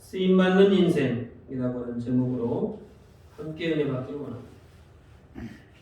쓰임받는 인생이라고 하는 제목으로 함께 은혜 받기를 원합니다.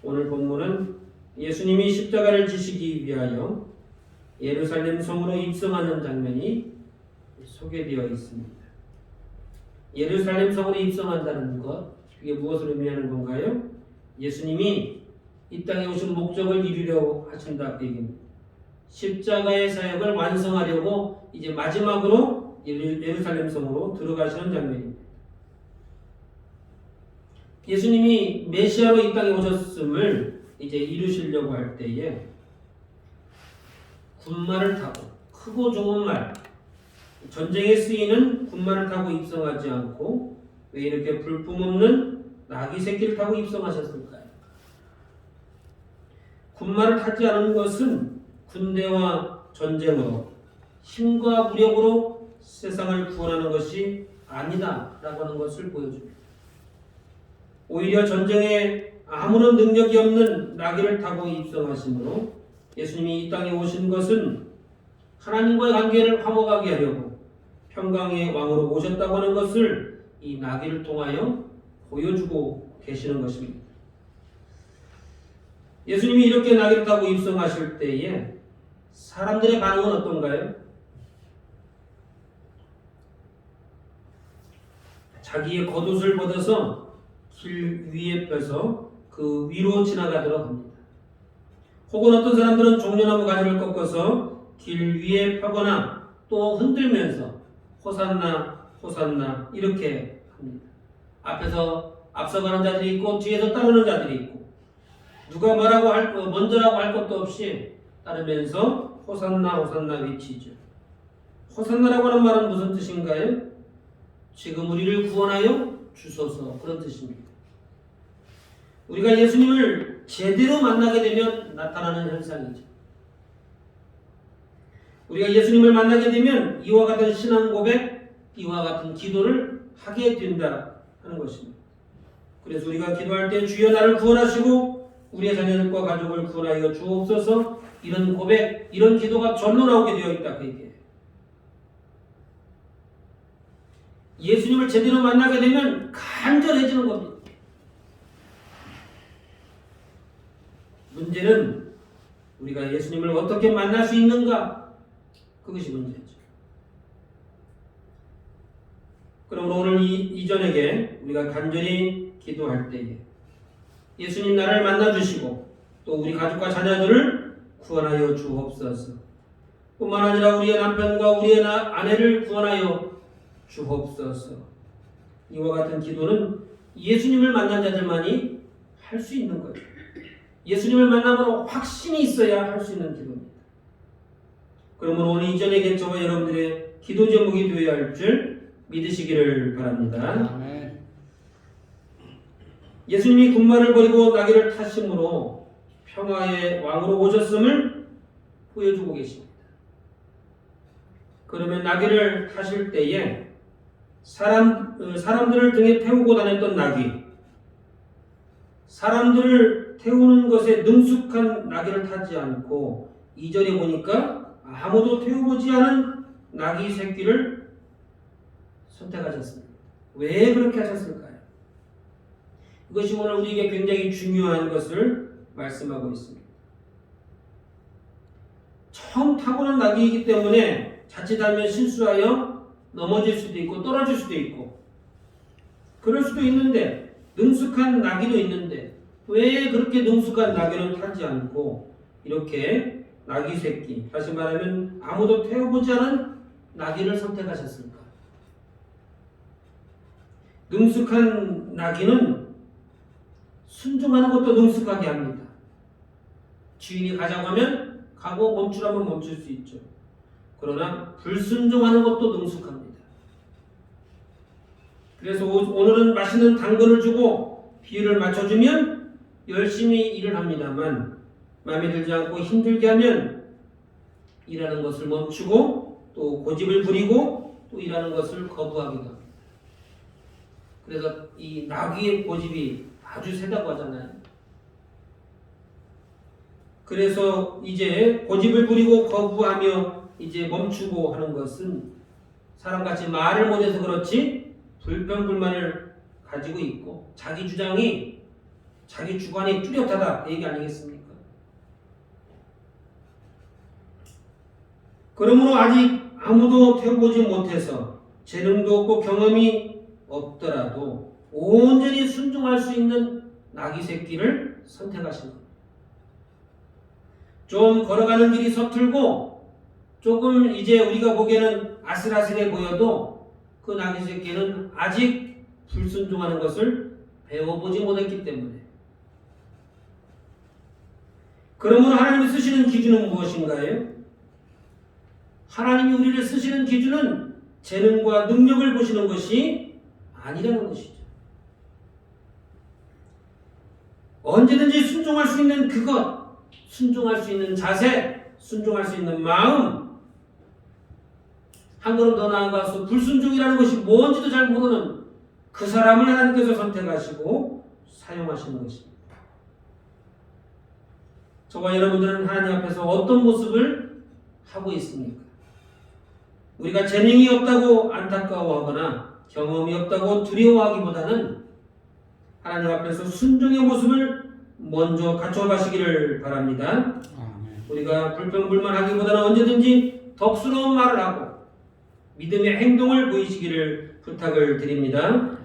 오늘 본문은 예수님이 십자가를 지시기 위하여 예루살렘 성으로 입성하는 장면이 소개되어 있습니다. 예루살렘 성으로 입성한다는 것, 그게 무엇을 의미하는 건가요? 예수님이 이 땅에 오신 목적을 이루려 하신다 그 얘기입니다. 십자가의 사역을 완성하려고 이제 마지막으로 예루살렘 성으로 들어가시는 장면입니다. 예수님이 메시아로 이 땅에 오셨음을 이제 이루시려고 할 때에 군마를 타고, 크고 좋은 말, 전쟁에 쓰이는 군마를 타고 입성하지 않고 왜 이렇게 불품없는 나귀 새끼를 타고 입성하셨을까요? 군마를 타지 않은 것은 군대와 전쟁으로 힘과 무력으로 세상을 구원하는 것이 아니다라고 하는 것을 보여줍니다. 오히려 전쟁에 아무런 능력이 없는 나귀를 타고 입성하심으로 예수님이 이 땅에 오신 것은 하나님과의 관계를 화목하게 하려고 평강의 왕으로 오셨다고 하는 것을 이 나귀를 통하여 보여주고 계시는 것입니다. 예수님이 이렇게 나귀를 타고 입성하실 때에 사람들의 반응은 어떤가요? 자기의 겉옷을 벗어서 길 위에 펴서 그 위로 지나가도록 합니다. 혹은 어떤 사람들은 종려나무 가지를 꺾어서 길 위에 펴거나 또 흔들면서 호산나 호산나 이렇게 합니다. 앞에서 앞서가는 자들이 있고 뒤에서 따르는 자들이 있고 누가 뭐라고 먼저라고 할 것도 없이 따르면서 호산나 호산나 외치죠. 호산나라고 하는 말은 무슨 뜻인가요? 지금 우리를 구원하여 주소서, 그런 뜻입니다. 우리가 예수님을 제대로 만나게 되면 나타나는 현상이죠. 우리가 예수님을 만나게 되면 이와 같은 신앙 고백, 이와 같은 기도를 하게 된다 하는 것입니다. 그래서 우리가 기도할 때 주여 나를 구원하시고 우리의 자녀들과 가족을 구원하여 주옵소서, 이런 고백, 이런 기도가 절로 나오게 되어 있다 그 얘기예요. 예수님을 제대로 만나게 되면 간절해지는 겁니다. 문제는 우리가 예수님을 어떻게 만날 수 있는가? 그것이 문제죠. 그러므로 오늘 이 저녁에 우리가 간절히 기도할 때에 예수님 나를 만나주시고 또 우리 가족과 자녀들을 구원하여 주옵소서. 뿐만 아니라 우리의 남편과 우리의 아내를 구원하여 주옵소서. 이와 같은 기도는 예수님을 만난 자들만이 할 수 있는 거예요. 예수님을 만남으로 확신이 있어야 할 수 있는 기도입니다. 그러면 오늘 이 저녁에 저와 여러분들의 기도 제목이 되어야 할 줄 믿으시기를 바랍니다. 아멘. 예수님이 군마를 버리고 나귀를 타심으로 평화의 왕으로 오셨음을 보여주고 계십니다. 그러면 나귀를 타실 때에 사람들을 등에 태우고 다녔던 나귀, 사람들을 태우는 것에 능숙한 나귀를 타지 않고 2절에 보니까 아무도 태워보지 않은 나귀 새끼를 선택하셨습니다. 왜 그렇게 하셨을까요? 이것이 오늘 우리에게 굉장히 중요한 것을 말씀하고 있습니다. 처음 타고난 나귀이기 때문에 자칫하면 실수하여 넘어질 수도 있고 떨어질 수도 있고 그럴 수도 있는데, 능숙한 나귀도 있는데 왜 그렇게 능숙한 나귀는 타지 않고 이렇게 나귀 새끼, 다시 말하면 아무도 태워보지 않은 나귀를 선택하셨을까? 능숙한 나귀는 순종하는 것도 능숙하게 합니다. 주인이 가자고 하면 가고 멈추라면 멈출 수 있죠. 그러나 불순종하는 것도 능숙합니다. 그래서 오늘은 맛있는 당근을 주고 비율을 맞춰주면 열심히 일을 합니다만 마음에 들지 않고 힘들게 하면 일하는 것을 멈추고 또 고집을 부리고 또 일하는 것을 거부하기도 합니다. 그래서 이 나귀의 고집이 아주 세다고 하잖아요. 그래서 이제 고집을 부리고 거부하며 이제 멈추고 하는 것은 사람같이 말을 못해서 그렇지 불평불만을 가지고 있고 자기 주장이 자기 주관이 뚜렷하다 그 얘기 아니겠습니까? 그러므로 아직 아무도 태워보지 못해서 재능도 없고 경험이 없더라도 온전히 순종할 수 있는 나귀 새끼를 선택하신 겁니다. 좀 걸어가는 길이 서툴고 조금 이제 우리가 보기에는 아슬아슬해 보여도 그 나귀 새끼는 아직 불순종하는 것을 배워보지 못했기 때문에. 그러므로 하나님이 쓰시는 기준은 무엇인가요? 하나님이 우리를 쓰시는 기준은 재능과 능력을 보시는 것이 아니라는 것이죠. 언제든지 순종할 수 있는 그것, 순종할 수 있는 자세, 순종할 수 있는 마음, 한 걸음 더 나아가서 불순종이라는 것이 뭔지도 잘 모르는 그 사람을 하나님께서 선택하시고 사용하시는 것입니다. 저와 여러분들은 하나님 앞에서 어떤 모습을 하고 있습니까? 우리가 재능이 없다고 안타까워하거나 경험이 없다고 두려워하기보다는 하나님 앞에서 순종의 모습을 먼저 갖춰가시기를 바랍니다. 우리가 불평불만하기보다는 언제든지 덕스러운 말을 하고 믿음의 행동을 보이시기를 부탁을 드립니다.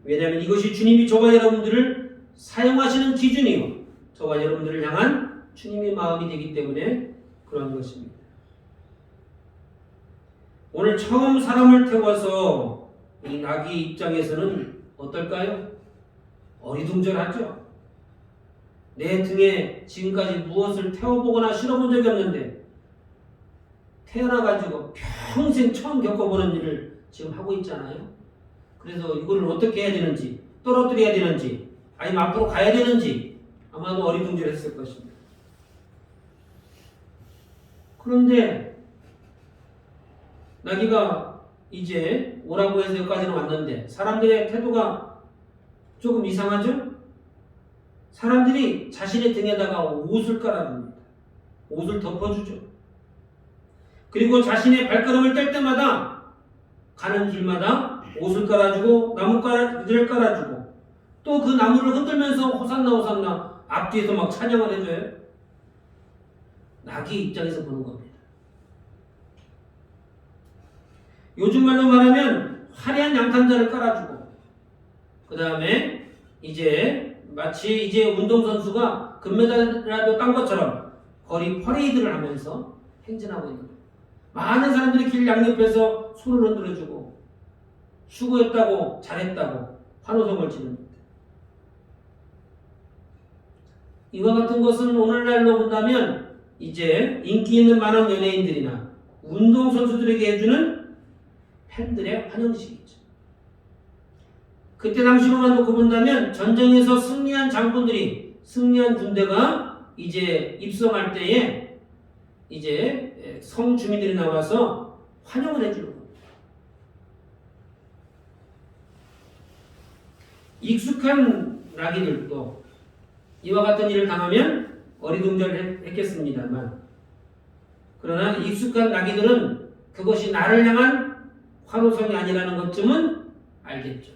왜냐하면 이것이 주님이 저와 여러분들을 사용하시는 기준이요 저와 여러분들을 향한 주님의 마음이 되기 때문에 그런 것입니다. 오늘 처음 사람을 태워서 이 나귀 입장에서는 어떨까요? 어리둥절하죠. 내 등에 지금까지 무엇을 태워보거나 실어본 적이 없는데 태어나가지고 평생 처음 겪어보는 일을 지금 하고 있잖아요. 그래서 이거를 어떻게 해야 되는지, 떨어뜨려야 되는지, 아니면 앞으로 가야 되는지 아마도 어리둥절했을 것입니다. 그런데 나귀가 이제 오라고 해서 여기까지는 왔는데 사람들의 태도가 조금 이상하죠? 사람들이 자신의 등에다가 옷을 깔아줍니다. 옷을 덮어주죠. 그리고 자신의 발걸음을 뗄 때마다 가는 길마다 옷을 깔아주고 나뭇가지를 깔아주고 또 그 나무를 흔들면서 호산나 호산나 앞뒤에서 막 찬양을 해줘요. 나귀 입장에서 보는 겁니다. 요즘 말로 말하면 화려한 양탄자를 깔아주고 그 다음에 이제 마치 이제 운동선수가 금메달이라도 딴 것처럼 거리 퍼레이드를 하면서 행진하고 있는 거예요. 많은 사람들이 길 양옆에서 손을 흔들어주고 수고했다고 잘했다고 환호성을 지릅니다. 이와 같은 것은 오늘날로 본다면 이제 인기 있는 많은 연예인들이나 운동선수들에게 해주는 팬들의 환영식이죠. 그때 당시로만 놓고 본다면 전쟁에서 승리한 장군들이 승리한 군대가 이제 입성할 때에 이제 성 주민들이 나와서 환영을 해주는 겁니다. 익숙한 나귀들도 이와 같은 일을 당하면 어리둥절했겠습니다만 그러나 익숙한 나귀들은 그것이 나를 향한 환호성이 아니라는 것쯤은 알겠죠.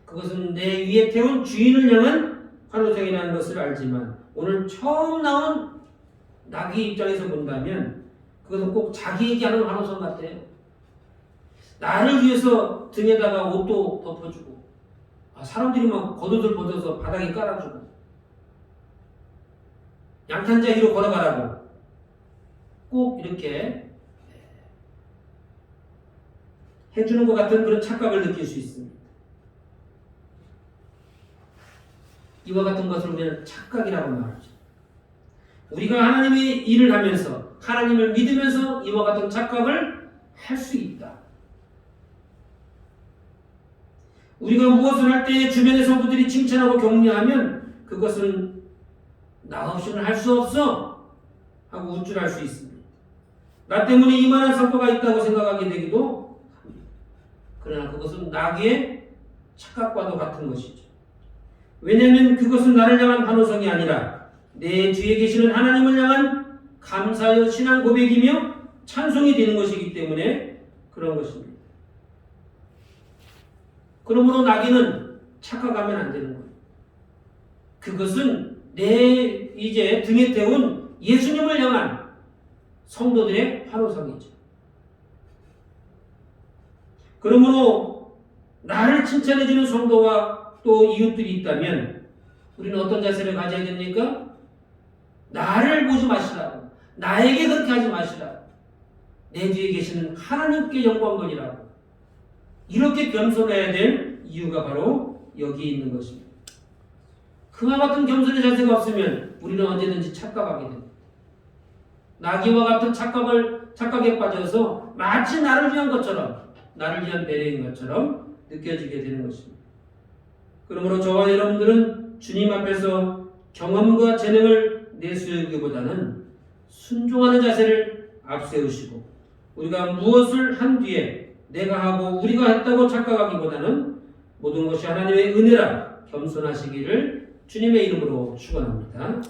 그것은 내 위에 태운 주인을 향한 환호성이라는 것을 알지만 오늘 처음 나온 나귀 입장에서 본다면 그것은 꼭 자기에게 하는 환호성 같아요. 나를 위해서 등에다가 옷도 덮어주고 사람들이 막 겉옷을 벗어서 바닥에 깔아주고 양탄자 위로 걸어가라고 꼭 이렇게 해주는 것 같은 그런 착각을 느낄 수 있습니다. 이와 같은 것을 우리는 착각이라고 말하죠. 우리가 하나님의 일을 하면서 하나님을 믿으면서 이와 같은 착각을 할 수 있다. 우리가 무엇을 할 때 주변의 성도들이 칭찬하고 격려하면 그것은 나 없이는 할 수 없어 하고 우쭐할 수 있습니다. 나 때문에 이만한 성과가 있다고 생각하게 되기도 합니다. 그러나 그것은 나귀의 착각과도 같은 것이죠. 왜냐하면 그것은 나를 향한 환호성이 아니라 내 뒤에 계시는 하나님을 향한 감사의 신앙 고백이며 찬송이 되는 것이기 때문에 그런 것입니다. 그러므로 나귀는 착각하면 안 되는 거예요. 그것은 내 이제 등에 태운 예수님을 향한 성도들의 환호성이죠. 그러므로 나를 칭찬해주는 성도와 또 이웃들이 있다면 우리는 어떤 자세를 가져야 됩니까? 나를 보지 마시라고, 나에게 그렇게 하지 마시라고, 내 뒤에 계시는 하나님께 영광 돌리라고, 이렇게 겸손해야 될 이유가 바로 여기 있는 것입니다. 그와 같은 겸손의 자세가 없으면 우리는 언제든지 착각하게 됩니다. 나귀와 같은 착각에 빠져서 마치 나를 위한 것처럼, 나를 위한 배려인 것처럼 느껴지게 되는 것입니다. 그러므로 저와 여러분들은 주님 앞에서 경험과 재능을 내세우기보다는 순종하는 자세를 앞세우시고, 우리가 무엇을 한 뒤에 내가 하고 우리가 했다고 착각하기보다는 모든 것이 하나님의 은혜라 겸손하시기를 주님의 이름으로 축원합니다.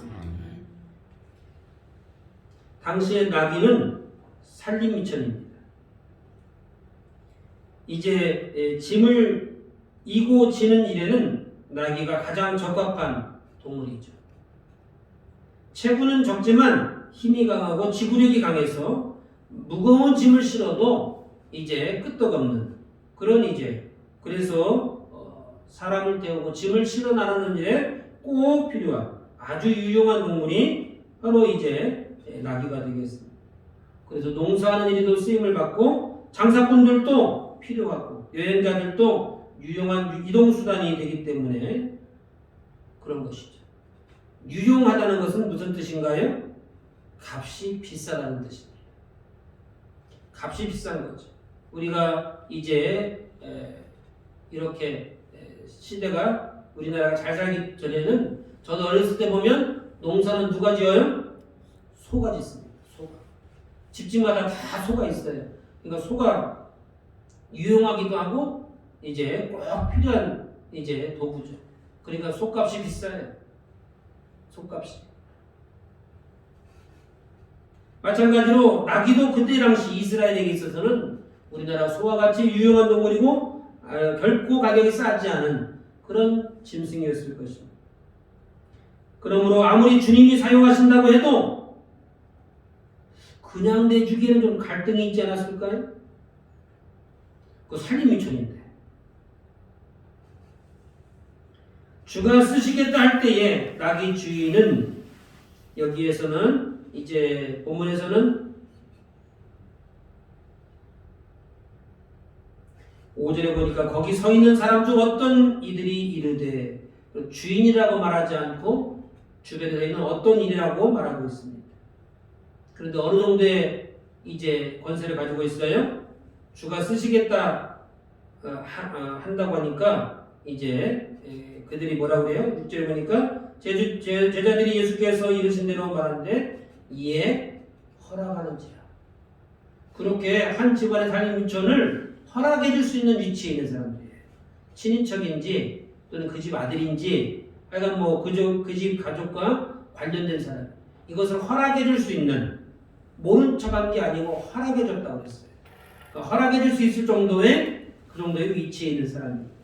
당시의 나귀는 살림미천입니다. 이제 짐을 이고 지는 일에는 나귀가 가장 적합한 동물이죠. 체구는 적지만 힘이 강하고 지구력이 강해서 무거운 짐을 실어도 이제 끄떡없는 그런 그래서 사람을 태우고 짐을 실어 나르는 일에 꼭 필요한 아주 유용한 동물이 바로 나귀가 되겠습니다. 그래서 농사하는 일에도 쓰임을 받고 장사꾼들도 필요하고 여행자들도 유용한 이동수단이 되기 때문에 그런 것이죠. 유용하다는 것은 무슨 뜻인가요? 값이 비싸다는 뜻입니다. 값이 비싼 거죠. 우리가 이렇게 시대가 우리나라가 잘 살기 전에는 저도 어렸을 때 보면 농사는 누가 지어요? 소가 짓습니다. 소가. 집집마다 다 소가 있어요. 그러니까 소가 유용하기도 하고 꼭 필요한 도구죠. 그러니까 소값이 비싸요. 소값이. 마찬가지로 나귀도 그때 당시 이스라엘에게 있어서는 우리나라 소와 같이 유용한 동물이고 결코 가격이 싸지 않은 그런 짐승이었을 것입니다. 그러므로 아무리 주님이 사용하신다고 해도 그냥 내주기에는 좀 갈등이 있지 않았을까요? 그 살림미천인데 주가 쓰시겠다 할 때에 나귀 주인은 여기에서는 본문에서는 5절에 보니까 거기 서 있는 사람 중 어떤 이들이 이르되, 주인이라고 말하지 않고 주변에 서 있는 어떤 일이라고 말하고 있습니다. 그런데 어느 정도의 권세를 가지고 있어요? 주가 쓰시겠다 한다고 하니까 그들이 뭐라고 해요? 6절에 보니까 제자들이 예수께서 이르신 대로 말하는데 이에 허락하는지라. 그렇게 한 집안의 살림미천을 허락해 줄 수 있는 위치에 있는 사람들이에요. 친인척인지 또는 그 집 아들인지 하여간 그 집 가족과 관련된 사람, 이것을 허락해 줄 수 있는, 모른 척한 게 아니고 허락해 줬다고 했어요. 그러니까 허락해 줄 수 있을 정도의 그 정도의 위치에 있는 사람입니다.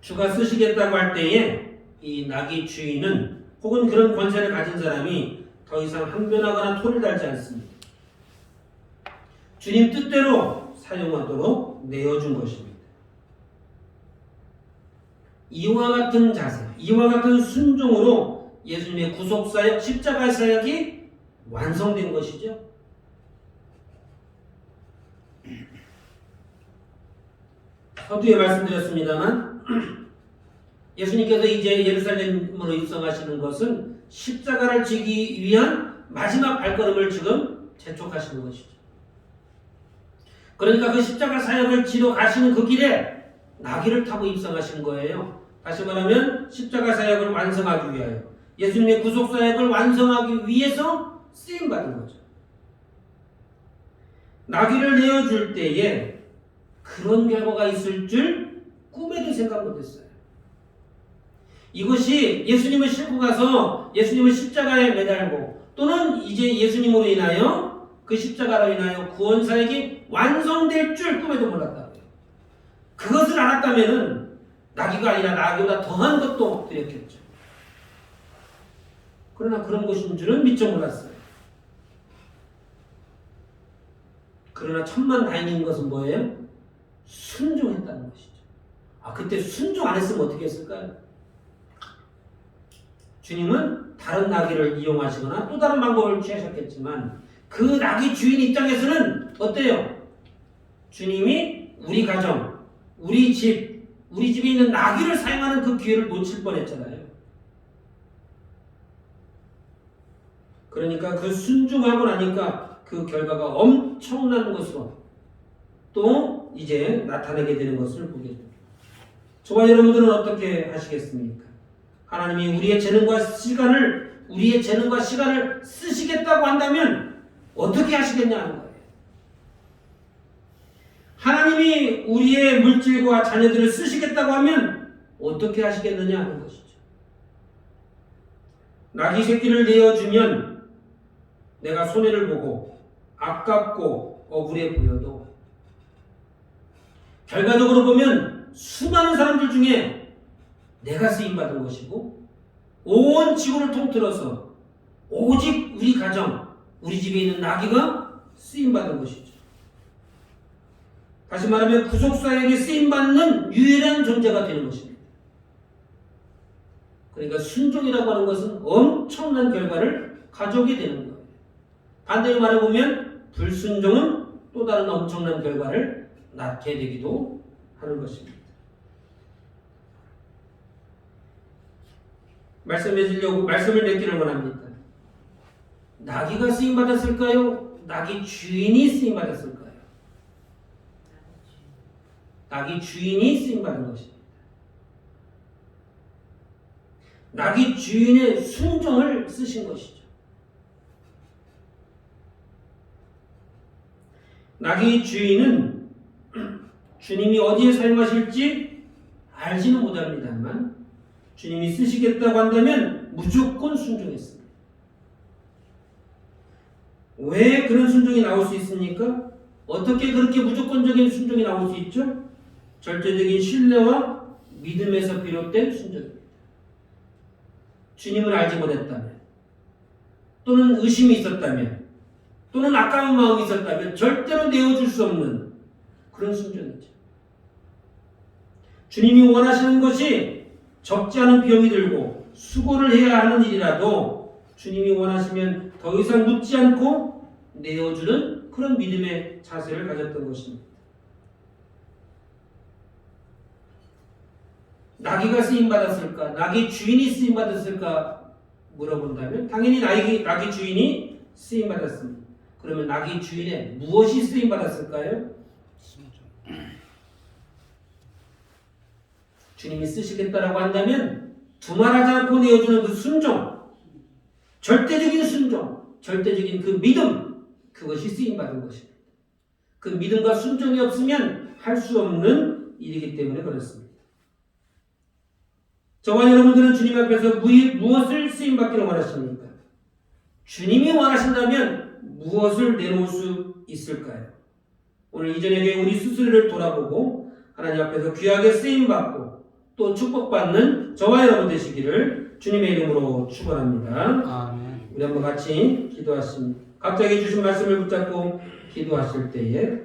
주가 쓰시겠다고 할 때에 이 나귀 주인은 혹은 그런 권세를 가진 사람이 더 이상 항변하거나 토를 달지 않습니다. 주님 뜻대로 사용하도록 내어준 것입니다. 이와 같은 자세, 이와 같은 순종으로 예수님의 구속사역, 십자가 사역이 완성된 것이죠. 서두에 말씀드렸습니다만 예수님께서 예루살렘으로 입성하시는 것은 십자가를 지기 위한 마지막 발걸음을 지금 재촉하시는 것이죠. 그러니까 그 십자가 사역을 지러 가시는 그 길에 나귀를 타고 입성하신 거예요. 다시 말하면 십자가 사역을 완성하기 위하여, 예수님의 구속 사역을 완성하기 위해서 쓰임받은 거죠. 나귀를 내어줄 때에 그런 결과가 있을 줄 꿈에도 생각 못했어요. 이것이 예수님을 싣고 가서 예수님을 십자가에 매달고 또는 이제 예수님으로 인하여 그 십자가로 인하여 구원사역이 완성될 줄 꿈에도 몰랐다고요. 그것을 알았다면은 나귀가 아니라 나귀보다 더한 것도 드렸겠죠. 그러나 그런 것인 줄은 미처 몰랐어요. 그러나 천만다행인 것은 뭐예요? 순종했다는 것이죠. 그때 순종 안 했으면 어떻게 했을까요? 주님은 다른 나귀를 이용하시거나 또 다른 방법을 취하셨겠지만 그 나귀 주인 입장에서는 어때요? 주님이 우리 가정, 우리 집에 있는 나귀를 사용하는 그 기회를 놓칠 뻔했잖아요. 그러니까 그 순종하고 나니까 그 결과가 엄청난 것으로 또 이제 나타나게 되는 것을 보게 됩니다. 저와 여러분들은 어떻게 하시겠습니까? 하나님이 우리의 재능과 시간을 쓰시겠다고 한다면 어떻게 하시겠냐는 거예요. 하나님이 우리의 물질과 자녀들을 쓰시겠다고 하면 어떻게 하시겠느냐 하는 것이죠. 나귀 새끼를 내어주면 내가 손해를 보고 아깝고 억울해 보여도 결과적으로 보면 수많은 사람들 중에 내가 쓰임받은 것이고 온 지구를 통틀어서 오직 우리 가정, 우리 집에 있는 나귀가 쓰임받은 것이죠. 다시 말하면 구속사역에 쓰임받는 유일한 존재가 되는 것입니다. 그러니까 순종이라고 하는 것은 엄청난 결과를 가져오게 되는 거예요. 반대로 말해보면 불순종은 또 다른 엄청난 결과를 낳게 되기도 하는 것입니다. 말씀을 맺기를 원합니다. 나귀가 쓰임받았을까요? 나귀 주인이 쓰임받았을까요? 나귀 주인이 쓰임받은 것입니다. 나귀 주인의 순종을 쓰신 것이죠. 나귀 주인은 주님이 어디에 사용하실지 알지는 못합니다만 주님이 쓰시겠다고 한다면 무조건 순종했습니다. 왜 그런 순종이 나올 수 있습니까? 어떻게 그렇게 무조건적인 순종이 나올 수 있죠? 절대적인 신뢰와 믿음에서 비롯된 순종입니다. 주님을 알지 못했다면 또는 의심이 있었다면 또는 아까운 마음이 있었다면 절대로 내어줄 수 없는 그런 순종이죠. 주님이 원하시는 것이 적지 않은 비용이 들고 수고를 해야 하는 일이라도 주님이 원하시면 더 이상 묻지 않고 내어주는 그런 믿음의 자세를 가졌던 것입니다. 나귀가 쓰임받았을까? 나귀 주인이 쓰임받았을까? 물어본다면 당연히 나귀 주인이 쓰임받았습니다. 그러면 나귀 주인의 무엇이 쓰임받았을까요? 주님이 쓰시겠다라고 한다면 두말하지 않고 내어주는 그 순종, 절대적인 순종, 절대적인 그 믿음, 그것이 쓰임받은 것입니다. 그 믿음과 순종이 없으면 할 수 없는 일이기 때문에 그렇습니다. 저와 여러분들은 주님 앞에서 무엇을 쓰임받기를 원하십니까? 주님이 원하신다면 무엇을 내놓을 수 있을까요? 오늘 이 저녁에 우리 스스로를 돌아보고 하나님 앞에서 귀하게 쓰임받고 또 축복받는 저와 여러분 되시기를 주님의 이름으로 축원합니다. 아멘. 우리 한번 같이 기도하십니다. 갑자기 주신 말씀을 붙잡고 기도하실 때에